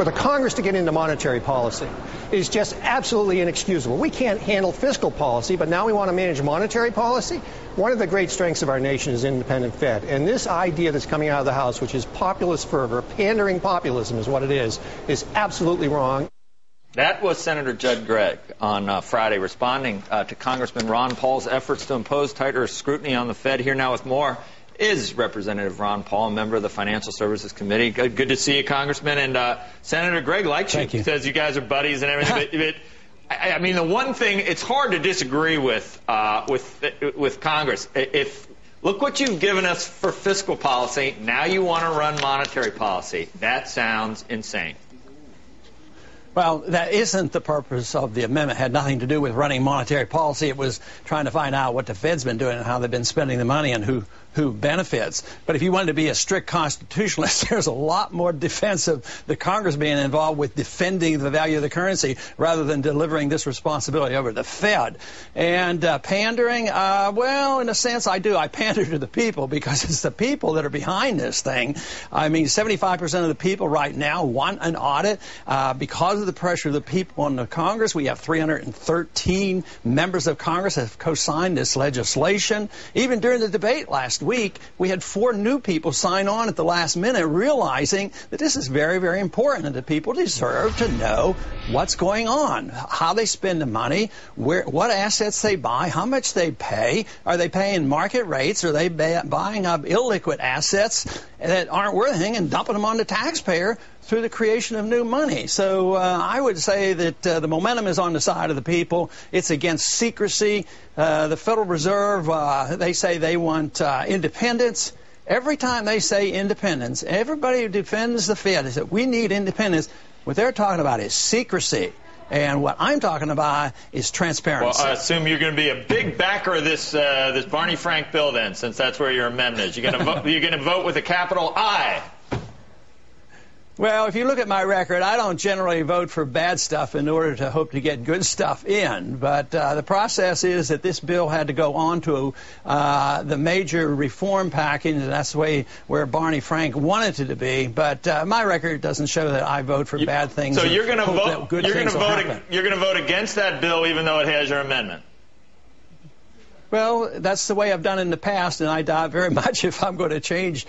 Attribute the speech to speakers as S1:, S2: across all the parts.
S1: For the Congress to get into monetary policy is just absolutely inexcusable. We can't handle fiscal policy, but now we want to manage monetary policy? One of the great strengths of our nation is independent Fed. And this idea that's coming out of the House, which is populist fervor, pandering populism is what it is absolutely wrong.
S2: That was Senator Judd Gregg on Friday responding to Congressman Ron Paul's efforts to impose tighter scrutiny on the Fed. Here now with more is Representative Ron Paul, a member of the Financial Services Committee. Good to see you, Congressman. And Senator Gregg likes you. He says you guys are buddies and everything. But I mean, the one thing, it's hard to disagree with Congress. Look what you've given us for fiscal policy. Now you want to run monetary policy. That sounds insane.
S3: Well, that isn't the purpose of the amendment. It had nothing to do with running monetary policy. It was trying to find out what the Fed's been doing and how they've been spending the money and who benefits. But if you wanted to be a strict constitutionalist, there's a lot more defense of the Congress being involved with defending the value of the currency rather than delivering this responsibility over to the Fed. And pandering, well, in a sense, I do. I pander to the people because it's the people that are behind this thing. I mean, 75% of the people right now want an audit because of the pressure of the people on the Congress. We have 313 members of Congress that have co-signed this legislation. Even during the debate last week, we had 4 new people sign on at the last minute, realizing that this is very, very important and that people deserve to know what's going on, how they spend the money, what assets they buy, how much they pay. Are they paying market rates? Are they buying up illiquid assets that aren't worth anything and dumping them on the taxpayer through the creation of new money? So I would say that the momentum is on the side of the people. It's against secrecy. The Federal Reserve, they say they want independence. Every time they say independence, everybody who defends the Fed is that we need independence. What they're talking about is secrecy. And what I'm talking about is transparency.
S2: Well, I assume you're going to be a big backer of this Barney Frank bill then, since that's where your amendment is. You're going to vote with a capital I.
S3: Well, if you look at my record, I don't generally vote for bad stuff in order to hope to get good stuff in. But the process is that this bill had to go on to the major reform package, and that's the way where Barney Frank wanted it to be. But my record doesn't show that I vote for bad things.
S2: So you're going to vote. You're going to vote against that bill, even though it has your amendment.
S3: Well, that's the way I've done in the past, and I doubt very much if I'm going to change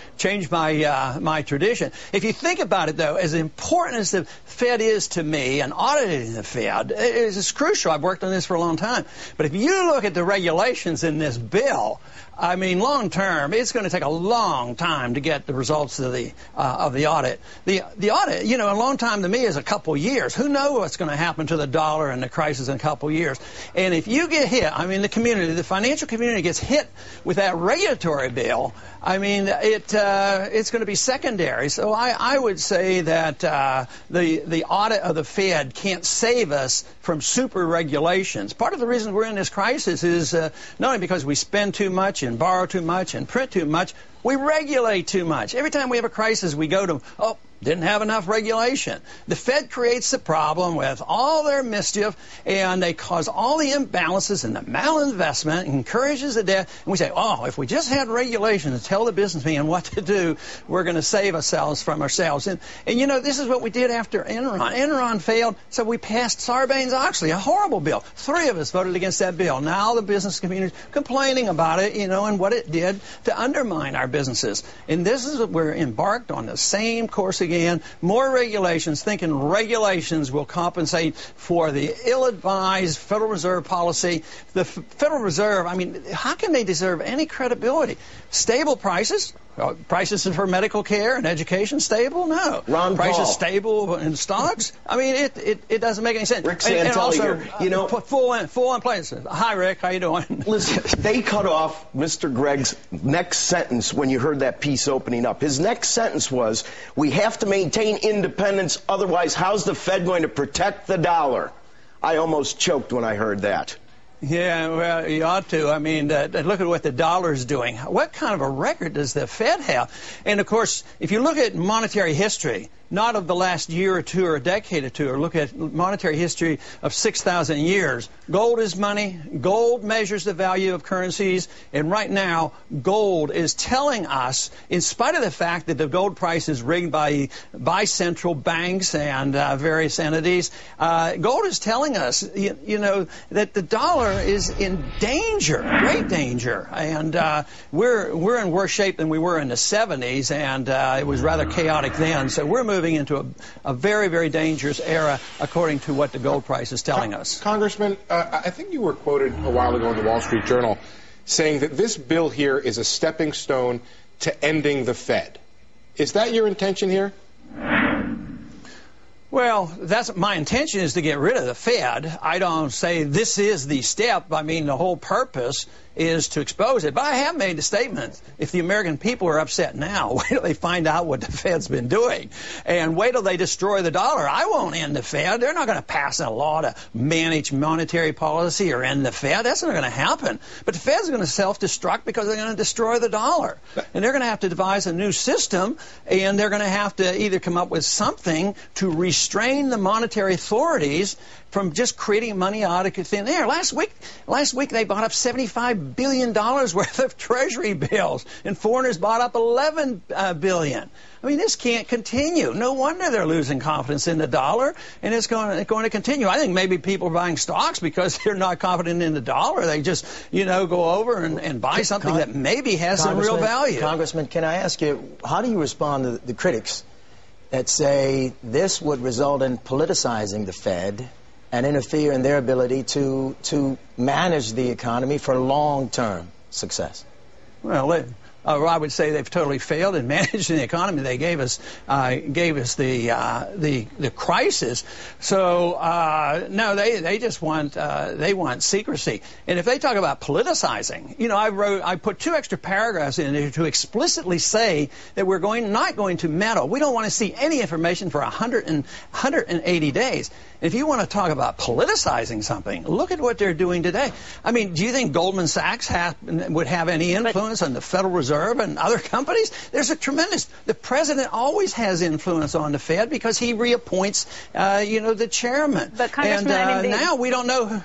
S3: my my tradition. If you think about it, though, as important as the Fed is to me, and auditing the Fed is crucial. I've worked on this for a long time. But if you look at the regulations in this bill, I mean, long term, it's going to take a long time to get the results of the audit. The audit, you know, a long time to me is a couple years. Who knows what's going to happen to the dollar and the crisis in a couple years? And if you get hit, I mean, the financial community gets hit with that regulatory bill, I mean, it's going to be secondary. So I would say that the audit of the Fed can't save us from super regulations. Part of the reason we're in this crisis is not only because we spend too much and borrow too much and print too much, we regulate too much. Every time we have a crisis, we go to, didn't have enough regulation. The Fed creates the problem with all their mischief, and they cause all the imbalances and the malinvestment, encourages the debt. And we say, if we just had regulation to tell the businessman what to do, we're going to save ourselves from ourselves. And you know, this is what we did after Enron. Enron failed, so we passed Sarbanes-Oxley, a horrible bill. 3 of us voted against that bill. Now the business community is complaining about it, you know, and what it did to undermine our businesses. And this is what we're embarked on the same course again. More regulations, thinking regulations will compensate for the ill-advised Federal Reserve policy. The Federal Reserve, I mean, how can they deserve any credibility? Stable prices? Prices for medical care and education stable? No.
S4: Ron
S3: prices
S4: Paul.
S3: Stable in stocks? I mean, it doesn't make any sense.
S4: Rick Santelli
S3: and also,
S4: here. You know,
S3: put full employment. Hi, Rick. How you doing?
S4: Listen, they cut off Mr. Gregg's next sentence when you heard that piece opening up. His next sentence was, we have to maintain independence, otherwise how's the Fed going to protect the dollar? I almost choked when I heard that.
S3: Yeah, well, you ought to. I mean, look at what the dollar's doing. What kind of a record does the Fed have? And, of course, if you look at monetary history, not of the last year or two or a decade or two, or look at monetary history of 6,000 years. Gold is money. Gold measures the value of currencies. And right now, gold is telling us, in spite of the fact that the gold price is rigged by central banks and various entities, gold is telling us, you know, that the dollar is in danger, great danger. And we're in worse shape than we were in the 70s, and it was rather chaotic then. So we're moving into a very, very dangerous era, according to what the gold price is telling us.
S5: Congressman, I think you were quoted a while ago in the Wall Street Journal saying that this bill here is a stepping stone to ending the Fed. Is that your intention here?
S3: Well, that's my intention, is to get rid of the Fed. I don't say this is the step. I mean, the whole purpose is to expose it. But I have made the statement, if the American people are upset now, wait till they find out what the Fed's been doing. And wait till they destroy the dollar. I won't end the Fed. They're not going to pass a law to manage monetary policy or end the Fed. That's not going to happen. But the Fed's going to self-destruct because they're going to destroy the dollar. And they're going to have to devise a new system, and they're going to have to either come up with something to restrain the monetary authorities from just creating money out of thin air. Last week they bought up $75 billion worth of Treasury bills, and foreigners bought up $11 billion. I mean, this can't continue. No wonder they're losing confidence in the dollar, and it's going to continue. I think maybe people are buying stocks because they're not confident in the dollar. They just, you know, go over and buy something that maybe has some real value.
S6: Congressman, can I ask you, how do you respond to the critics that say this would result in politicizing the Fed and interfere in their ability to manage the economy for long-term success?
S3: Well, I would say they've totally failed in managing the economy. They gave us the crisis. So no, they just want secrecy. And if they talk about politicizing, you know, I put 2 extra paragraphs in there to explicitly say that we're not going to meddle. We don't want to see any information for 180 days. If you want to talk about politicizing something, look at what they're doing today. I mean, do you think Goldman Sachs would have any influence on the Federal Reserve and other companies? There's a tremendous. The president always has influence on the Fed because he reappoints, you know, the chairman.
S7: But Congressman,
S3: and now we don't know.